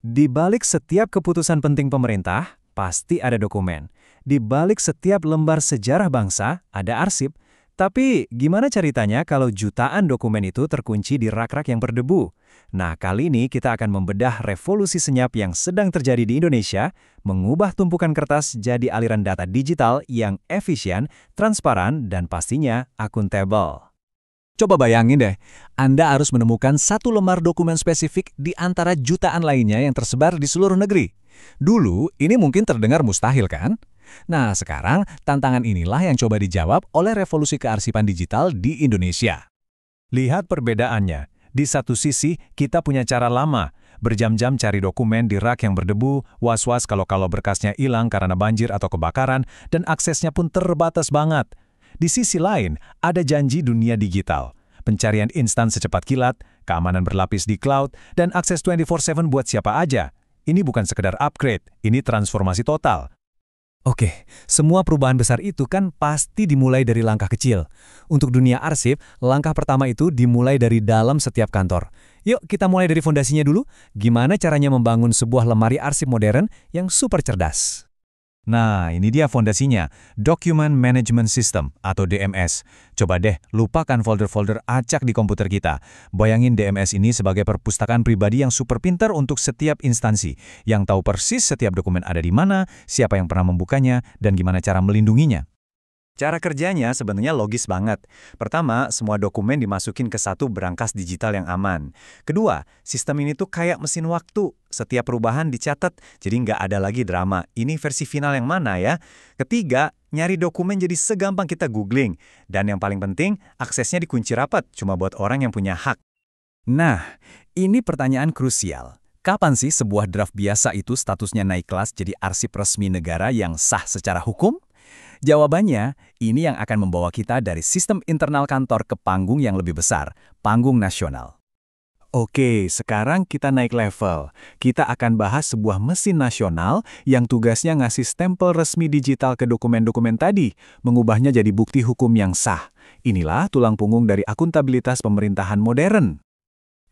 Di balik setiap keputusan penting pemerintah, pasti ada dokumen. Di balik setiap lembar sejarah bangsa, ada arsip. Tapi gimana ceritanya kalau jutaan dokumen itu terkunci di rak-rak yang berdebu? Nah, kali ini kita akan membedah revolusi senyap yang sedang terjadi di Indonesia, mengubah tumpukan kertas jadi aliran data digital yang efisien, transparan, dan pastinya akuntabel. Coba bayangin deh, Anda harus menemukan satu lembar dokumen spesifik di antara jutaan lainnya yang tersebar di seluruh negeri. Dulu, ini mungkin terdengar mustahil kan? Nah, sekarang tantangan inilah yang coba dijawab oleh revolusi kearsipan digital di Indonesia. Lihat perbedaannya. Di satu sisi, kita punya cara lama, berjam-jam cari dokumen di rak yang berdebu, was-was kalau berkasnya hilang karena banjir atau kebakaran, dan aksesnya pun terbatas banget. Di sisi lain, ada janji dunia digital, pencarian instan secepat kilat, keamanan berlapis di cloud, dan akses 24/7 buat siapa aja. Ini bukan sekedar upgrade, ini transformasi total. Oke, semua perubahan besar itu kan pasti dimulai dari langkah kecil. Untuk dunia arsip, langkah pertama itu dimulai dari dalam setiap kantor. Yuk kita mulai dari fondasinya dulu, gimana caranya membangun sebuah lemari arsip modern yang super cerdas. Nah, ini dia fondasinya, Document Management System atau DMS. Coba deh, lupakan folder-folder acak di komputer kita. Bayangin DMS ini sebagai perpustakaan pribadi yang super pintar untuk setiap instansi, yang tahu persis setiap dokumen ada di mana, siapa yang pernah membukanya, dan gimana cara melindunginya. Cara kerjanya sebenarnya logis banget. Pertama, semua dokumen dimasukin ke satu berangkas digital yang aman. Kedua, sistem ini tuh kayak mesin waktu. Setiap perubahan dicatat, jadi nggak ada lagi drama. Ini versi final yang mana ya? Ketiga, nyari dokumen jadi segampang kita googling. Dan yang paling penting, aksesnya dikunci rapat, cuma buat orang yang punya hak. Nah, ini pertanyaan krusial. Kapan sih sebuah draft biasa itu statusnya naik kelas jadi arsip resmi negara yang sah secara hukum? Jawabannya, ini yang akan membawa kita dari sistem internal kantor ke panggung yang lebih besar, panggung nasional. Oke, sekarang kita naik level. Kita akan bahas sebuah mesin nasional yang tugasnya ngasih stempel resmi digital ke dokumen-dokumen tadi, mengubahnya jadi bukti hukum yang sah. Inilah tulang punggung dari akuntabilitas pemerintahan modern.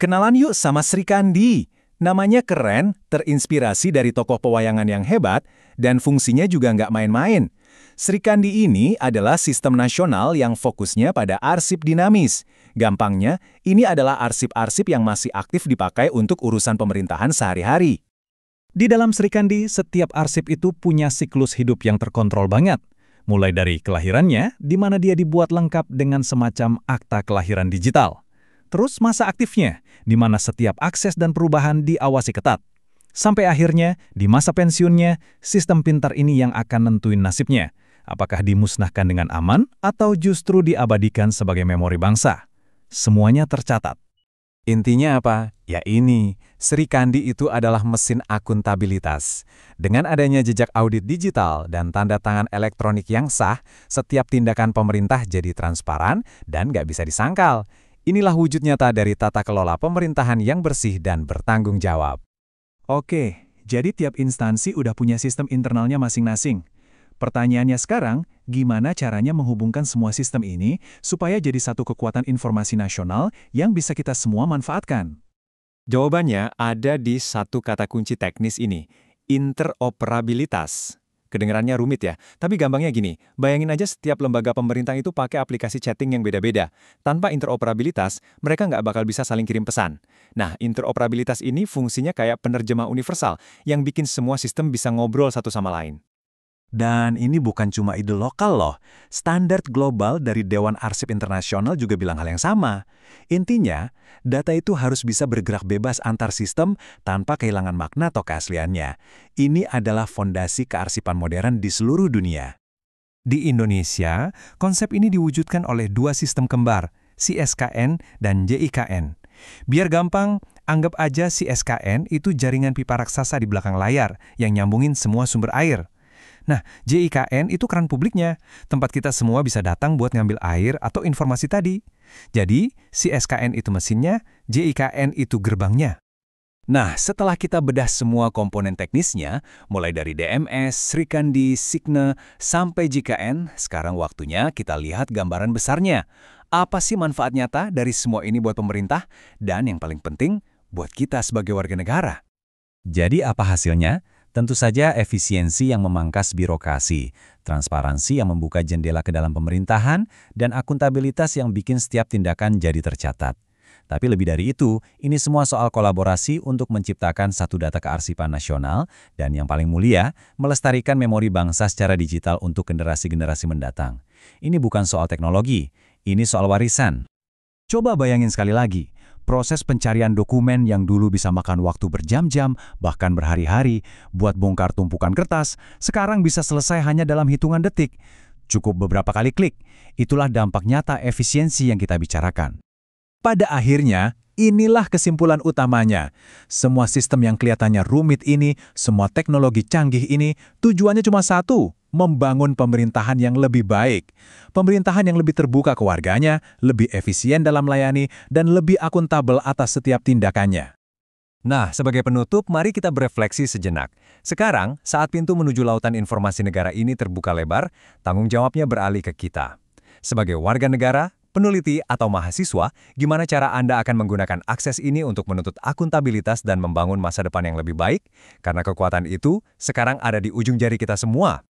Kenalan yuk sama Sri Kandi. Namanya keren, terinspirasi dari tokoh pewayangan yang hebat, dan fungsinya juga nggak main-main. Sri Kandi ini adalah sistem nasional yang fokusnya pada arsip dinamis. Gampangnya, ini adalah arsip-arsip yang masih aktif dipakai untuk urusan pemerintahan sehari-hari. Di dalam Sri Kandi, setiap arsip itu punya siklus hidup yang terkontrol banget. Mulai dari kelahirannya, di mana dia dibuat lengkap dengan semacam akta kelahiran digital. Terus masa aktifnya, di mana setiap akses dan perubahan diawasi ketat. Sampai akhirnya, di masa pensiunnya, sistem pintar ini yang akan nentuin nasibnya. Apakah dimusnahkan dengan aman atau justru diabadikan sebagai memori bangsa? Semuanya tercatat. Intinya apa? Ya ini, Sri Kandi itu adalah mesin akuntabilitas. Dengan adanya jejak audit digital dan tanda tangan elektronik yang sah, setiap tindakan pemerintah jadi transparan dan nggak bisa disangkal. Inilah wujud nyata dari tata kelola pemerintahan yang bersih dan bertanggung jawab. Oke, jadi tiap instansi udah punya sistem internalnya masing-masing. Pertanyaannya sekarang, gimana caranya menghubungkan semua sistem ini supaya jadi satu kekuatan informasi nasional yang bisa kita semua manfaatkan? Jawabannya ada di satu kata kunci teknis ini, interoperabilitas. Kedengarannya rumit ya, tapi gampangnya gini, bayangin aja setiap lembaga pemerintah itu pakai aplikasi chatting yang beda-beda. Tanpa interoperabilitas, mereka nggak bakal bisa saling kirim pesan. Nah, interoperabilitas ini fungsinya kayak penerjemah universal, yang bikin semua sistem bisa ngobrol satu sama lain. Dan ini bukan cuma ide lokal loh. Standar global dari Dewan Arsip Internasional juga bilang hal yang sama. Intinya, data itu harus bisa bergerak bebas antar sistem tanpa kehilangan makna atau keasliannya. Ini adalah fondasi kearsipan modern di seluruh dunia. Di Indonesia, konsep ini diwujudkan oleh dua sistem kembar, CSKN dan JIKN. Biar gampang, anggap aja CSKN itu jaringan pipa raksasa di belakang layar yang nyambungin semua sumber air. Nah, JIKN itu keran publiknya, tempat kita semua bisa datang buat ngambil air atau informasi tadi. Jadi, CSKN itu mesinnya, JIKN itu gerbangnya. Nah, setelah kita bedah semua komponen teknisnya, mulai dari DMS, Sri Kandi, Signe, sampai JIKN, sekarang waktunya kita lihat gambaran besarnya. Apa sih manfaat nyata dari semua ini buat pemerintah? Dan yang paling penting, buat kita sebagai warga negara. Jadi apa hasilnya? Tentu saja efisiensi yang memangkas birokrasi, transparansi yang membuka jendela ke dalam pemerintahan, dan akuntabilitas yang bikin setiap tindakan jadi tercatat. Tapi lebih dari itu, ini semua soal kolaborasi untuk menciptakan satu data kearsipan nasional, dan yang paling mulia, melestarikan memori bangsa secara digital untuk generasi-generasi mendatang. Ini bukan soal teknologi, ini soal warisan. Coba bayangin sekali lagi, proses pencarian dokumen yang dulu bisa makan waktu berjam-jam, bahkan berhari-hari, buat bongkar tumpukan kertas, sekarang bisa selesai hanya dalam hitungan detik. Cukup beberapa kali klik. Itulah dampak nyata efisiensi yang kita bicarakan. Pada akhirnya, inilah kesimpulan utamanya. Semua sistem yang kelihatannya rumit ini, semua teknologi canggih ini, tujuannya cuma satu, membangun pemerintahan yang lebih baik. Pemerintahan yang lebih terbuka ke warganya, lebih efisien dalam melayani, dan lebih akuntabel atas setiap tindakannya. Nah, sebagai penutup, mari kita berefleksi sejenak. Sekarang, saat pintu menuju lautan informasi negara ini terbuka lebar, tanggung jawabnya beralih ke kita. Sebagai warga negara, peneliti, atau mahasiswa, gimana cara Anda akan menggunakan akses ini untuk menuntut akuntabilitas dan membangun masa depan yang lebih baik? Karena kekuatan itu sekarang ada di ujung jari kita semua.